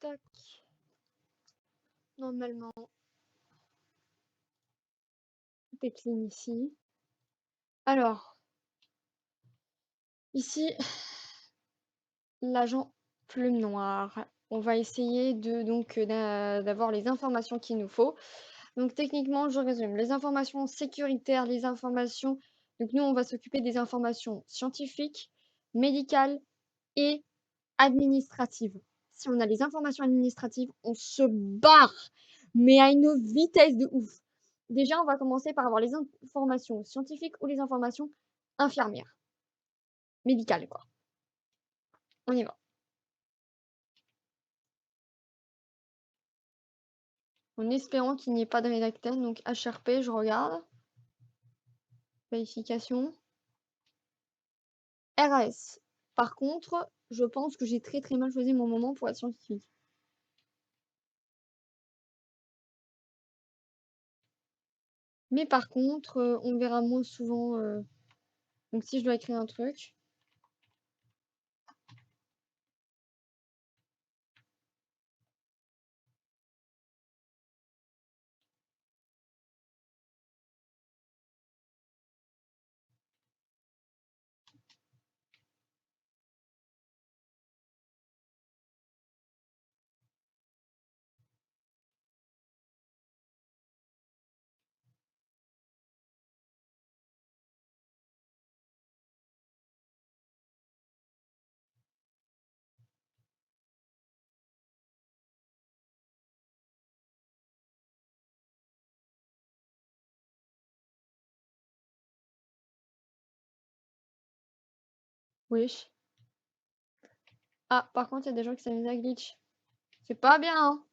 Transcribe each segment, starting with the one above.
Tac. Normalement, tout est clean ici. Alors, ici, l'agent plume noire. On va essayer d'avoir les informations qu'il nous faut. Donc techniquement, je résume. Les informations sécuritaires, les informations... Donc nous, on va s'occuper des informations scientifiques, médicales et administratives. Si on a les informations administratives, on se barre, mais à une vitesse de ouf. Déjà, on va commencer par avoir les informations scientifiques ou les informations infirmières. Médicales, quoi. On y va. En espérant qu'il n'y ait pas de rédacteur. Donc HRP, je regarde. Vérification. RAS. Par contre, je pense que j'ai très mal choisi mon moment pour être scientifique. Mais par contre, on verra moins souvent. Donc si je dois écrire un truc. Oui. Ah, par contre, il y a des gens qui s'amusent à glitch. C'est pas bien, hein.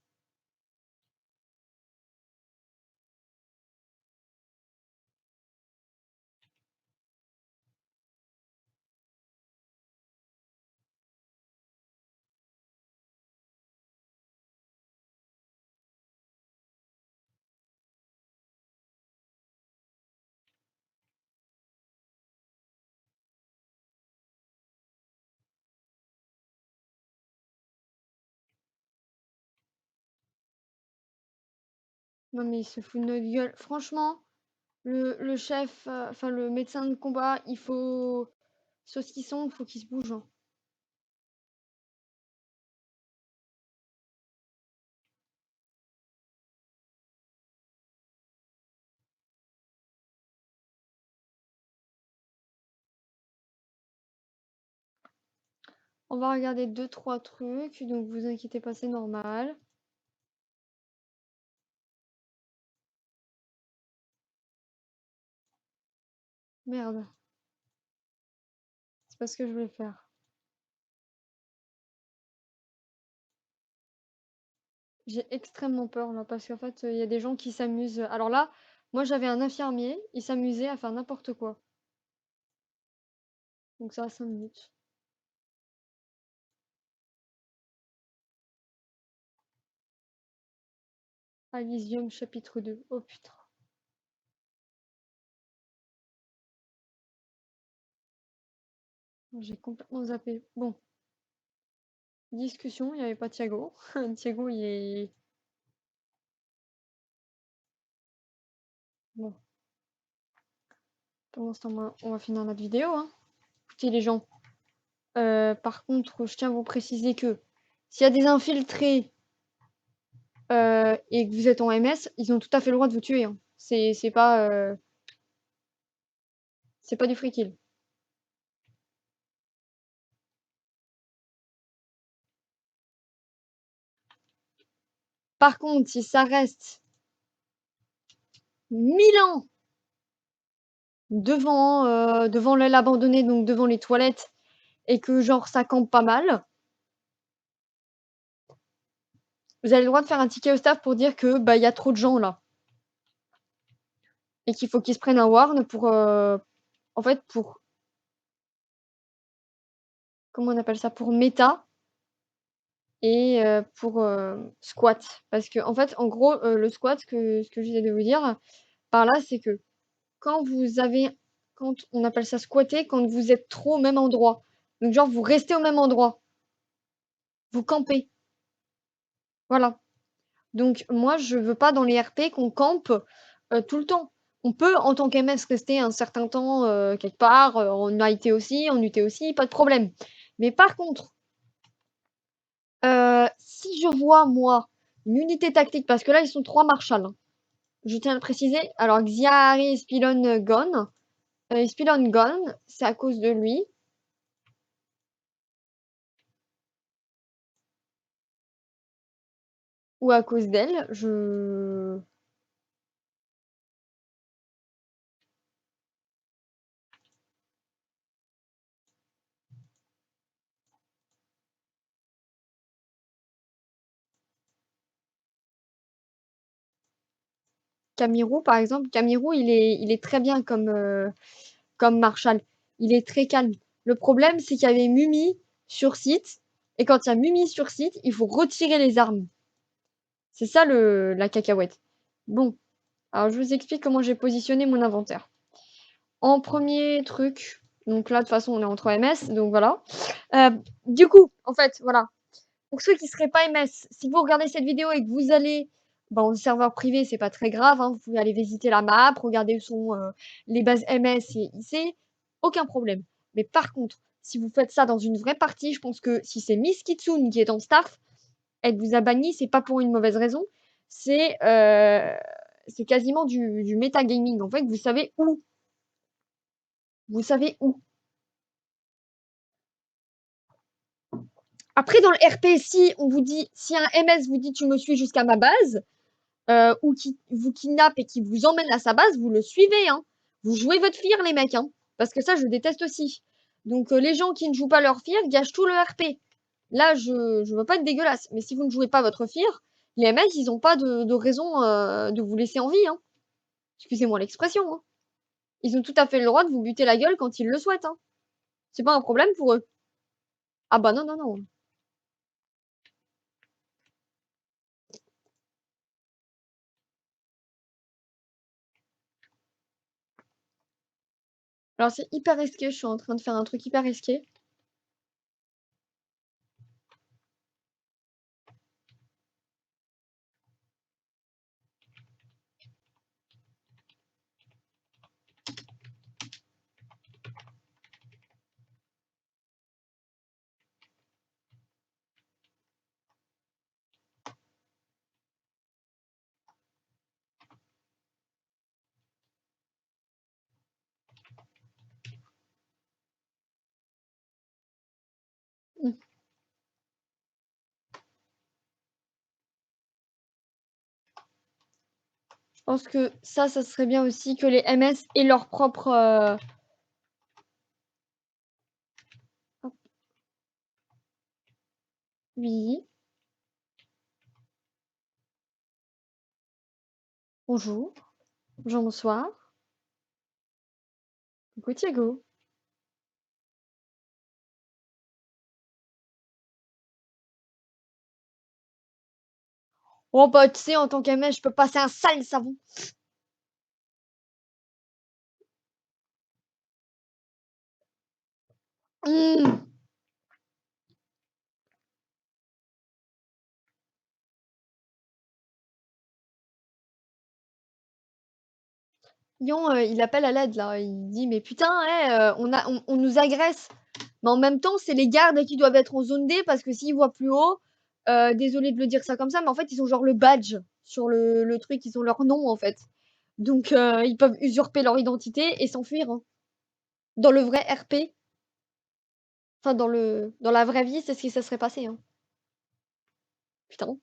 Non, mais il se fout de notre gueule. Franchement, le chef, enfin le médecin de combat, il faut... Saucisson, il faut qu'il se bouge, hein. On va regarder 2-3 trucs, donc vous inquiétez pas, c'est normal. Merde. C'est pas ce que je voulais faire. J'ai extrêmement peur là, parce qu'en fait, il y a des gens qui s'amusent. Alors là, moi j'avais un infirmier, il s'amusait à faire n'importe quoi. Donc ça a 5 minutes. Elysium chapitre 2. Oh putain. J'ai complètement zappé. Bon. Discussion, il n'y avait pas Thiago. Thiago, il est... Bon. Pendant ce temps, on va finir notre vidéo, hein. Écoutez les gens. Par contre, je tiens à vous préciser que s'il y a des infiltrés et que vous êtes en MS, ils ont tout à fait le droit de vous tuer, hein. C'est pas du free kill. Par contre, si ça reste 1000 ans devant l'aile abandonnée, donc devant les toilettes, et que genre ça campe pas mal, vous avez le droit de faire un ticket au staff pour dire que bah il y a trop de gens là. Et qu'il faut qu'ils se prennent un warn pour en fait pour comment on appelle ça? Pour méta et pour squat. Parce que en fait, en gros, le squat, ce que j'essaie de vous dire par là, c'est que quand vous avez quand on appelle ça squatter, quand vous êtes trop au même endroit. Donc genre vous restez au même endroit. Vous campez. Voilà. Donc moi, je veux pas dans les RP qu'on campe, tout le temps. On peut en tant qu'MS rester un certain temps, quelque part, en AIT aussi, en UT aussi, pas de problème. Mais par contre, si je vois moi, une unité tactique parce que là ils sont 3 Marshall, hein, je tiens à le préciser. Alors Xiari et Spilon, gone. Spilon gone, c'est à cause de lui ou à cause d'elle, je Camirou par exemple, Camirou il est très bien comme Marshall. Il est très calme. Le problème, c'est qu'il y avait Mumi sur site. Et quand il y a Mumi sur site, il faut retirer les armes. C'est ça la cacahuète. Bon, alors je vous explique comment j'ai positionné mon inventaire. En premier truc, donc là de toute façon on est en 3 MS, donc voilà. Du coup, en fait, voilà. Pour ceux qui seraient pas MS, si vous regardez cette vidéo et que vous allez en serveur privé, c'est pas très grave, hein, vous pouvez aller visiter la map, regarder où sont les bases MS et IC, aucun problème. Mais par contre, si vous faites ça dans une vraie partie, je pense que si c'est Miss Kitsune qui est en staff, elle vous a banni, c'est pas pour une mauvaise raison, c'est quasiment du metagaming. En fait, vous savez où. Vous savez où. Après, dans le RP, si on vous dit, si un MS vous dit tu me suis jusqu'à ma base, ou qui vous kidnappe et qui vous emmène à sa base, vous le suivez, hein. Vous jouez votre fire, les mecs, hein. Parce que ça, je déteste aussi. Donc, les gens qui ne jouent pas leur fire gâchent tout le RP. Là, je veux pas être dégueulasse, mais si vous ne jouez pas votre fire, les mecs, ils ont pas de raison de vous laisser en vie, hein. Excusez-moi l'expression, hein. Ils ont tout à fait le droit de vous buter la gueule quand ils le souhaitent, hein. C'est pas un problème pour eux. Ah bah non, non, non. Alors c'est hyper risqué, je suis en train de faire un truc hyper risqué. Hmm. Je pense que ça serait bien aussi que les MS aient leur propre... hop, oui, bonjour, bonjour, bonsoir. Coucou Thiago. Oh bah tu sais, en tant qu'MS, je peux passer un sale savon. Hmm. Lyon, il appelle à l'aide là. Il dit mais putain, on nous agresse. Mais en même temps, c'est les gardes qui doivent être en zone D parce que s'ils voient plus haut, désolé de le dire ça comme ça, mais en fait ils ont genre le badge sur le truc, ils ont leur nom en fait. Donc ils peuvent usurper leur identité et s'enfuir, hein. Dans le vrai RP, enfin dans la vraie vie, c'est ce qui se serait passé, hein. Putain.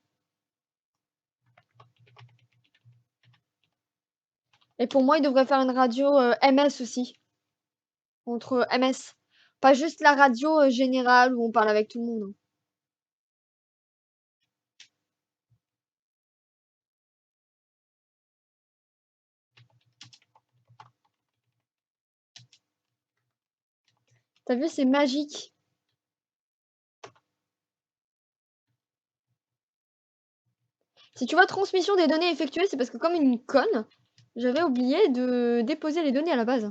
Et pour moi, ils devraient faire une radio MS aussi, entre MS. Pas juste la radio générale où on parle avec tout le monde, hein. T'as vu, c'est magique. Si tu vois transmission des données effectuées, c'est parce que comme une conne, j'avais oublié de déposer les données à la base.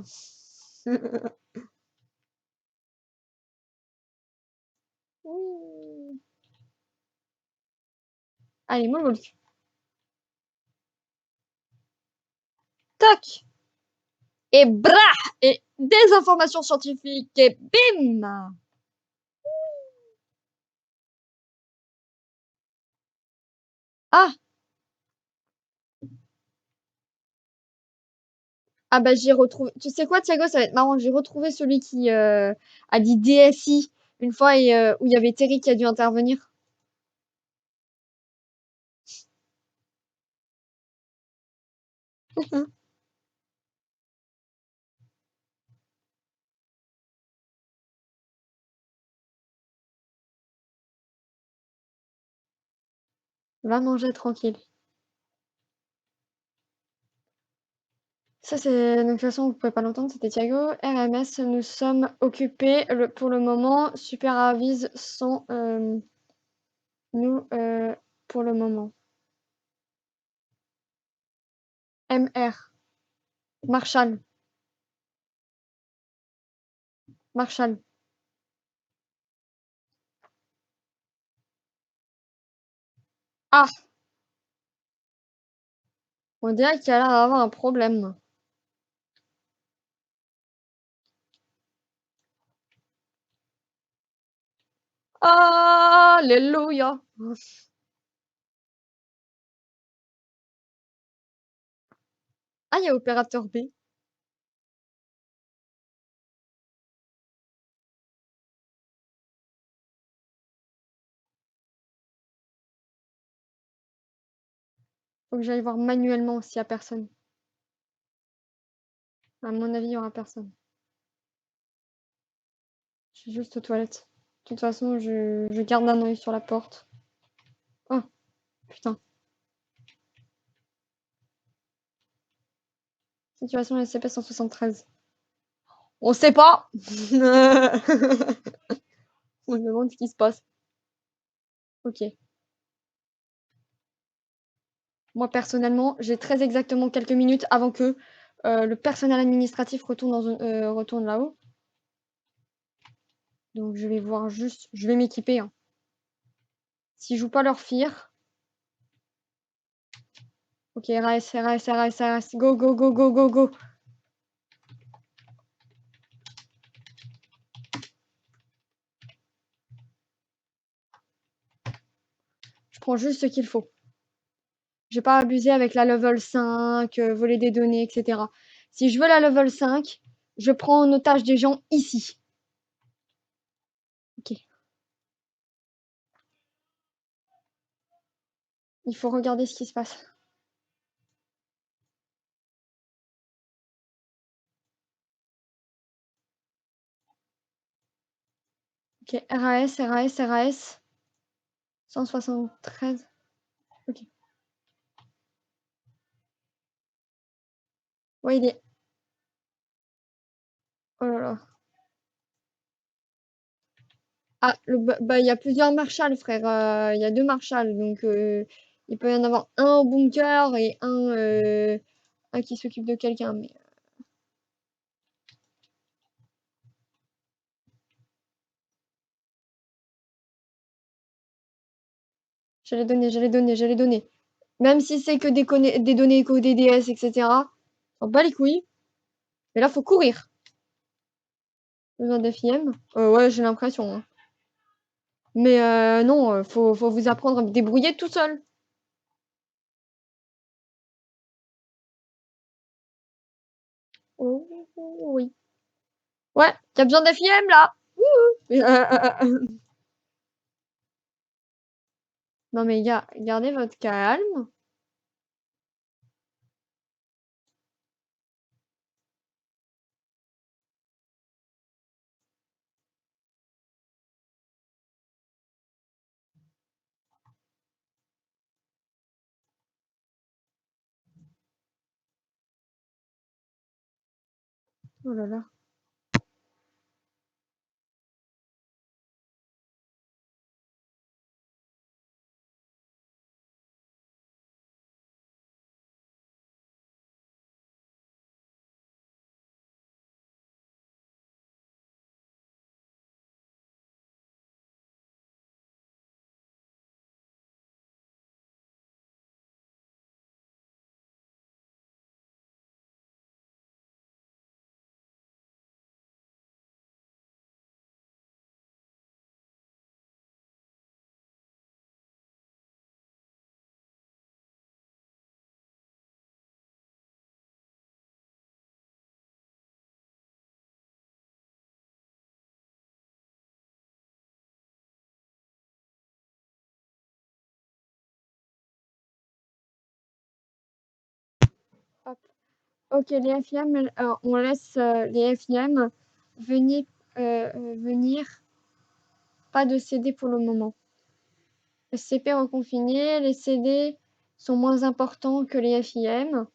Ouh. Allez, moonwalk. Tac! Et brah! Et des informations scientifiques et bim! Ah! Ah bah j'ai retrouvé. Tu sais quoi, Thiago, ça va être marrant. J'ai retrouvé celui qui a dit DSI une fois et où il y avait Terry qui a dû intervenir. Va manger tranquille. Ça, c'est. Donc, de toute façon, vous pouvez pas l'entendre, c'était Thiago. RMS, nous sommes occupés pour le moment. Super avise sans nous pour le moment. MR. Marshall. Marshall. Ah! On dirait qu'il a l'air d'avoir un problème. Alléluia! Ah, il y a opérateur B. Faut que j'aille voir manuellement s'il y a personne. À mon avis, il y aura personne. Je suis juste aux toilettes. De toute façon, je garde un œil sur la porte. Oh, putain. Situation SCP-173. On sait pas! On se demande ce qui se passe. Ok. Moi, personnellement, j'ai très exactement quelques minutes avant que le personnel administratif retourne là-haut. Donc, je vais voir juste... Je vais m'équiper. Hein. S'ils jouent pas leur fire... Ok, RAS, RAS, RAS, RAS. Go, go, go, go, go, go. Je prends juste ce qu'il faut. J'ai pas abusé avec la level 5, voler des données, etc. Si je veux la level 5, je prends en otage des gens ici. Ok. Il faut regarder ce qui se passe. Ok, RAS, RAS, RAS. 173. Ok. Ouais, il est... Oh là là. Ah, bah, il y a plusieurs Marshall, frère. Il y a deux Marshall. Donc, il peut y en avoir un au bunker et un qui s'occupe de quelqu'un. Mais je les donner, je les donner, je les donner. Même si c'est que des données éco DDS, etc. On bat les couilles. Mais là, faut courir. Besoin d'FIM. Ouais, j'ai l'impression. Hein. Mais non, faut vous apprendre à me débrouiller tout seul. Oh, oui. Ouais, t'as besoin d'FIM là. Non mais gars, gardez votre calme. Oh là là. Hop. OK, les FIM, on laisse, les FIM venir, venir, pas de CD pour le moment. SCP reconfiné, les CD sont moins importants que les FIM.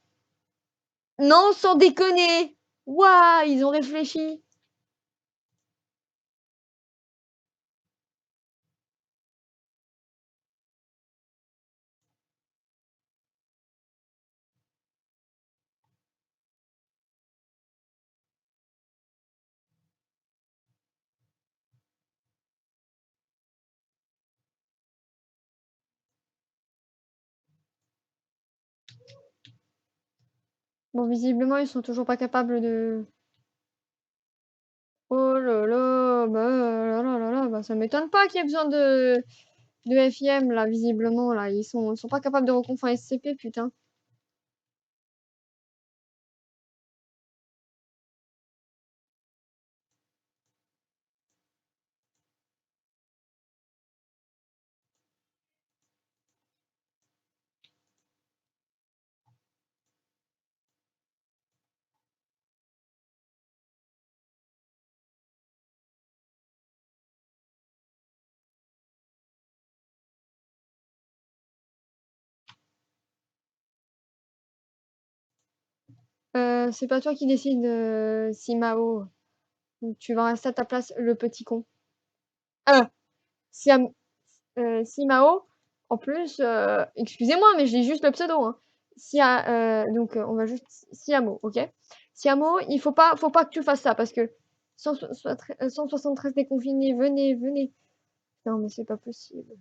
Non, sans déconner! Waouh, ils ont réfléchi! Bon, visiblement, ils sont toujours pas capables de oh là là, bah, là là là là, bah, ça m'étonne pas qu'il y ait besoin de FIM là, visiblement là, ils sont pas capables de reconf un SCP, putain. C'est pas toi qui décides, Simao. Donc tu vas rester à ta place, le petit con. Siam Simao, en plus, excusez-moi, mais je lis juste le pseudo, hein. Donc, on va juste Siamo, OK? Siamo, il faut pas que tu fasses ça parce que 173 déconfinés, venez, venez. Non, mais c'est pas possible.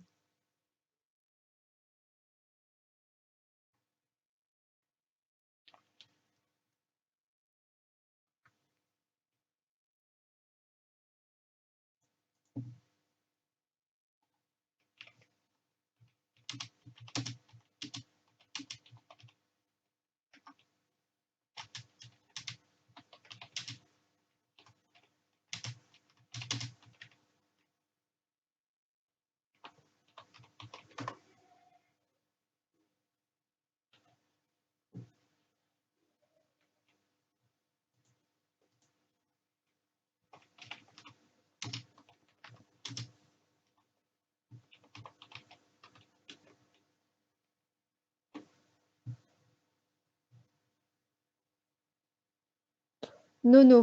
Nono.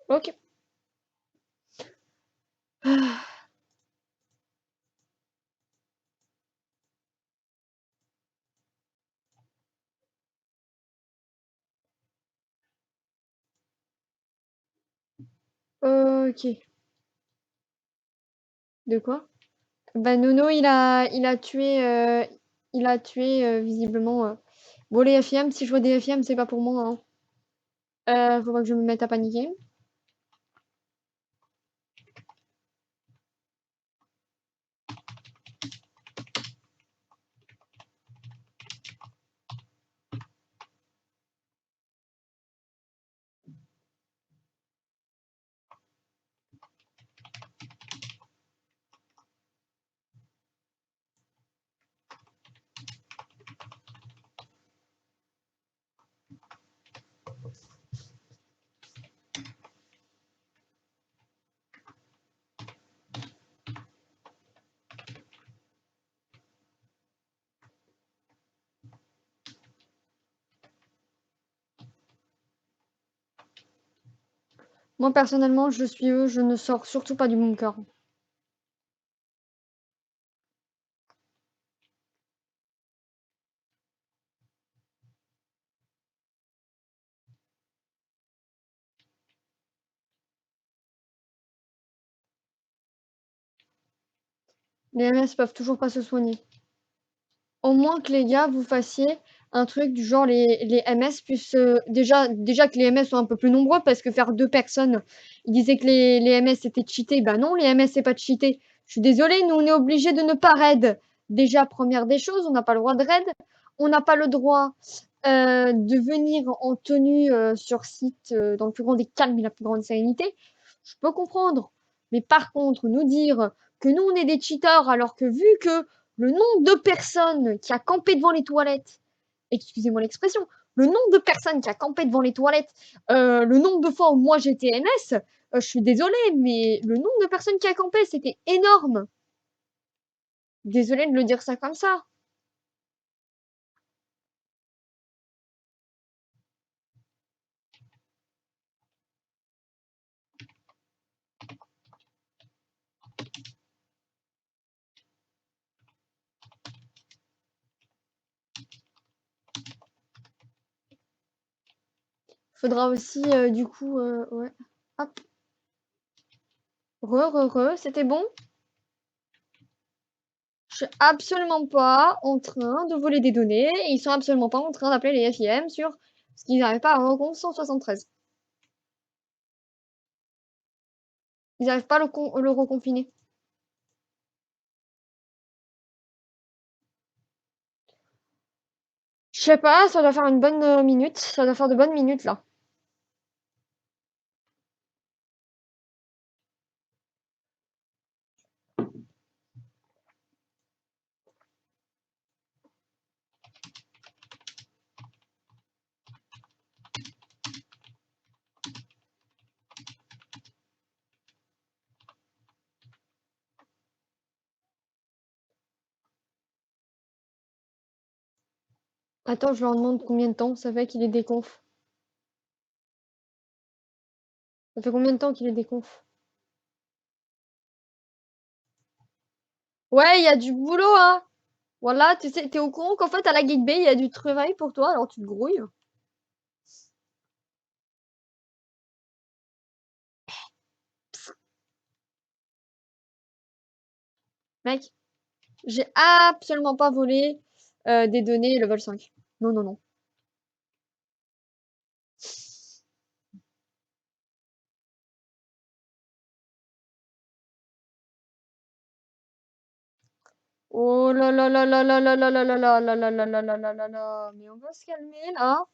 OK. OK. De quoi? Bah, Nono, il a tué, visiblement, bon les FIM, si je vois des FIM, c'est pas pour moi, hein. Faut pas que je me mette à paniquer. Moi, personnellement, je suis eux, je ne sors surtout pas du bunker. Les MS peuvent toujours pas se soigner. Au moins que les gars, vous fassiez un truc du genre les MS puissent, déjà que les MS soient un peu plus nombreux parce que faire 2 personnes, ils disaient que les MS c'était cheaté. Bah non, les MS c'est pas cheaté. Je suis désolée, nous on est obligés de ne pas raid. Déjà, première des choses, on n'a pas le droit de raid. On n'a pas le droit, de venir en tenue, sur site, dans le plus grand des calmes et la plus grande sérénité. Je peux comprendre. Mais par contre, nous dire que nous on est des cheaters alors que vu que le nombre de personnes qui a campé devant les toilettes, excusez-moi l'expression, le nombre de personnes qui a campé devant les toilettes, le nombre de fois où moi j'étais MS, je suis désolée, mais le nombre de personnes qui a campé, c'était énorme. Désolée de le dire ça comme ça. Faudra aussi, du coup, ouais. Hop. C'était bon? Je suis absolument pas en train de voler des données et ils sont absolument pas en train d'appeler les FIM sur ce qu'ils n'arrivent pas à avoir compte 173. Ils n'arrivent pas à le reconfiner. Je sais pas, ça doit faire une bonne minute. Ça doit faire de bonnes minutes là. Attends, je leur demande combien de temps ça fait qu'il est déconf. Ça fait combien de temps qu'il est déconf? Ouais, il y a du boulot, hein. Voilà, tu sais, t'es au courant qu'en fait à la Geek Bay, il y a du travail pour toi, alors tu te grouilles. Mec, j'ai absolument pas volé des données level 5. Non, non, non. Oh là là là là là là là là là là là là là là là là là là. Mais on va se calmer là.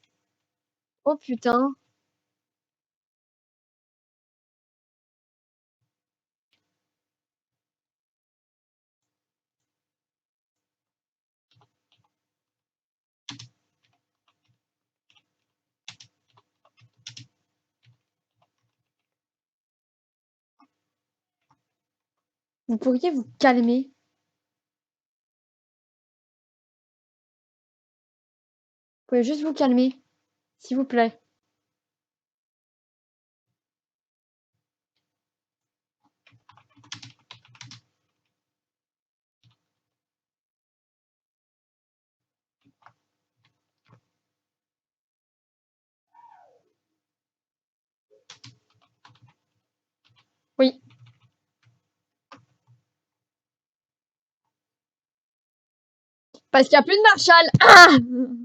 Oh putain. Vous pourriez vous calmer? Vous pouvez juste vous calmer, s'il vous plaît. Oui. Parce qu'il n'y a plus de Marshall. Ah!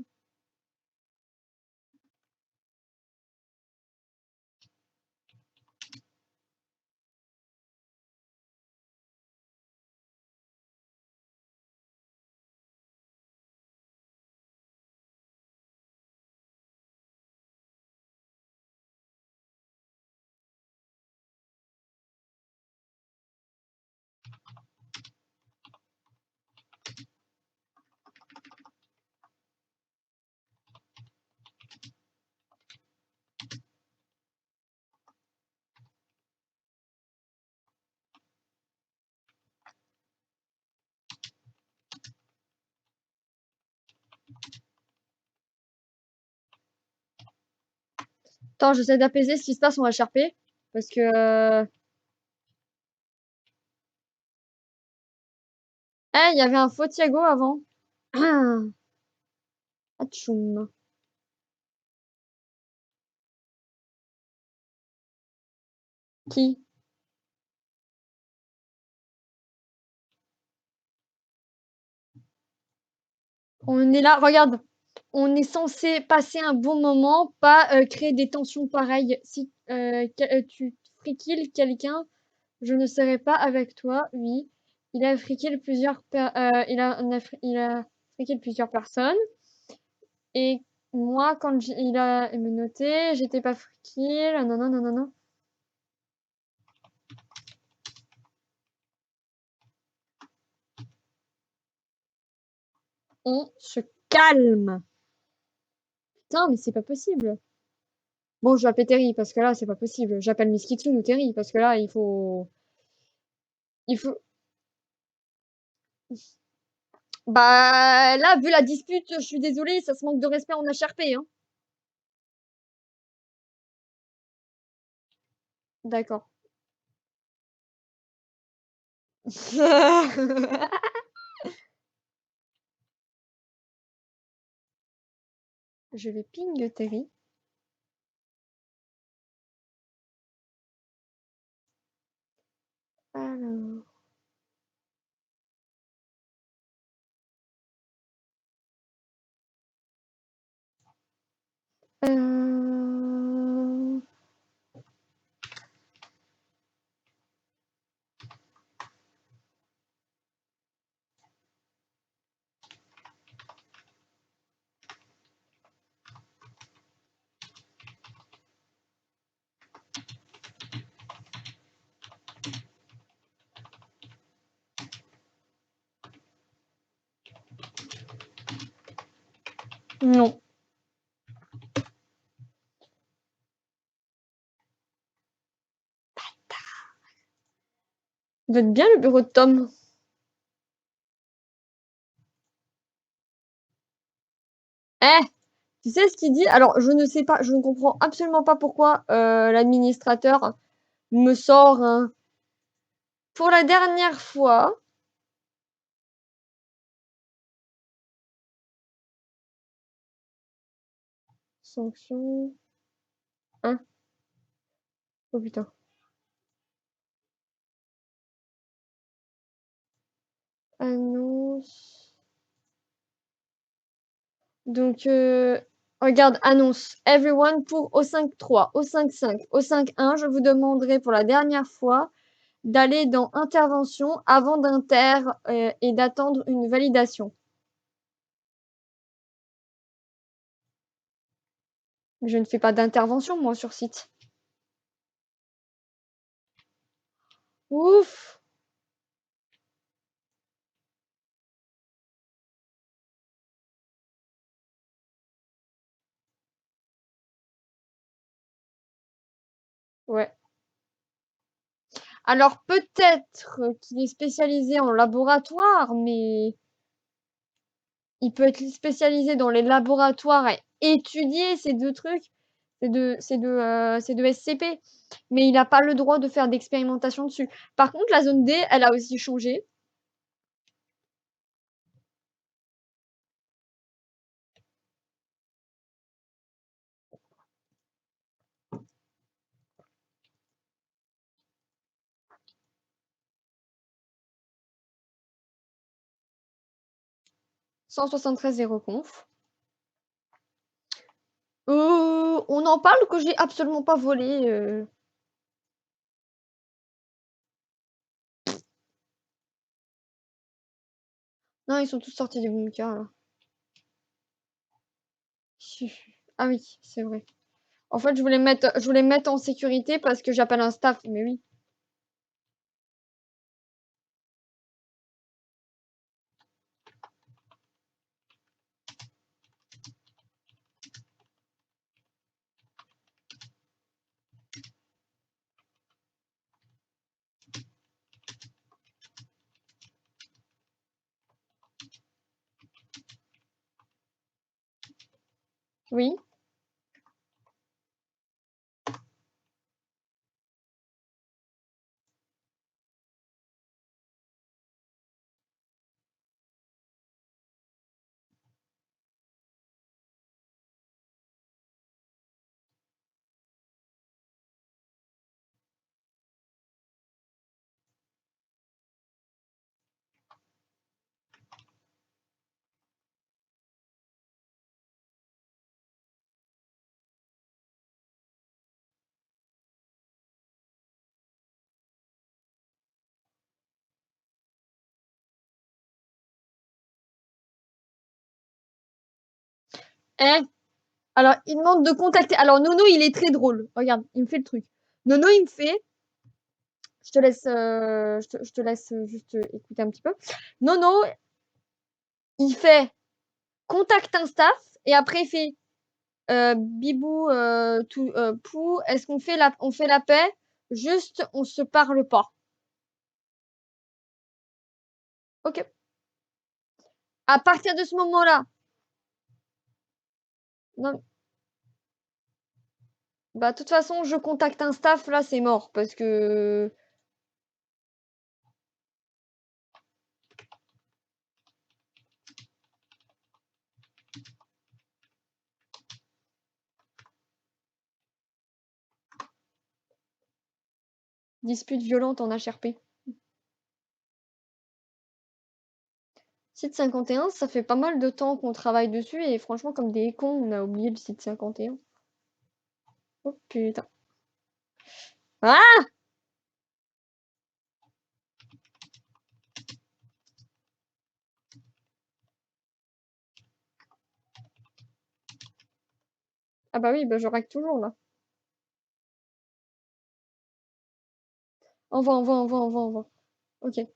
Attends, j'essaie d'apaiser ce qui se passe en HRP. Parce que... Eh, il y avait un faux Thiago avant. Atchoum. Qui? On est là, regarde, on est censé passer un bon moment, pas créer des tensions pareilles. Si tu free kill quelqu'un, je ne serai pas avec toi. Oui, il a free kill il a free kill plusieurs personnes. Et moi, quand il a me noté, j'étais pas free kill. Non, non, non, non, non. On se calme. Putain, mais c'est pas possible. Bon, je vais appeler Terry parce que là, c'est pas possible. J'appelle Miss Kitsune ou Terry parce que là, il faut. Bah là, vu la dispute, je suis désolée, ça se manque de respect en HRP, hein. D'accord. Je vais ping Terry. Alors. Euh... Non. Vous êtes bien le bureau de Tom. Eh, tu sais ce qu'il dit? Alors, je ne sais pas, je ne comprends absolument pas pourquoi l'administrateur me sort un... Pour la dernière fois, sanction... Hein? Oh putain. Annonce... Donc, regarde, annonce. Everyone pour au 5-3, au 5-5, au 5-1. Je vous demanderai pour la dernière fois d'aller dans intervention avant d'inter et d'attendre une validation. Je ne fais pas d'intervention, moi, sur site. Ouf! Ouais. Alors, peut-être qu'il est spécialisé en laboratoire, mais il peut être spécialisé dans les laboratoires et étudier ces deux trucs. C'est de SCP. Mais il n'a pas le droit de faire d'expérimentation dessus. Par contre, la zone D, elle a aussi changé. 173 0 conf. On en parle que j'ai absolument pas volé. Non, ils sont tous sortis du bunker là. Ah oui, c'est vrai. En fait, je voulais mettre en sécurité parce que j'appelle un staff, mais oui. Oui. Eh, alors il demande de contacter alors Nono, il est très drôle. Regarde, il me fait le truc. Nono, il me fait je te laisse, je te laisse, juste, écouter un petit peu. Nono, il fait: «Contacte un staff» et après il fait: «Bibou, tout, Pou, est-ce qu'on fait la paix? Juste on se parle pas». OK. À partir de ce moment-là non, bah, de toute façon, je contacte un staff, là, c'est mort parce que dispute violente en HRP. Site 51, ça fait pas mal de temps qu'on travaille dessus et franchement, comme des cons, on a oublié le site 51. Oh putain. Ah! Ah bah oui, bah, je règle toujours là. Envoie, envoie, envoie, envoie, envoie. OK.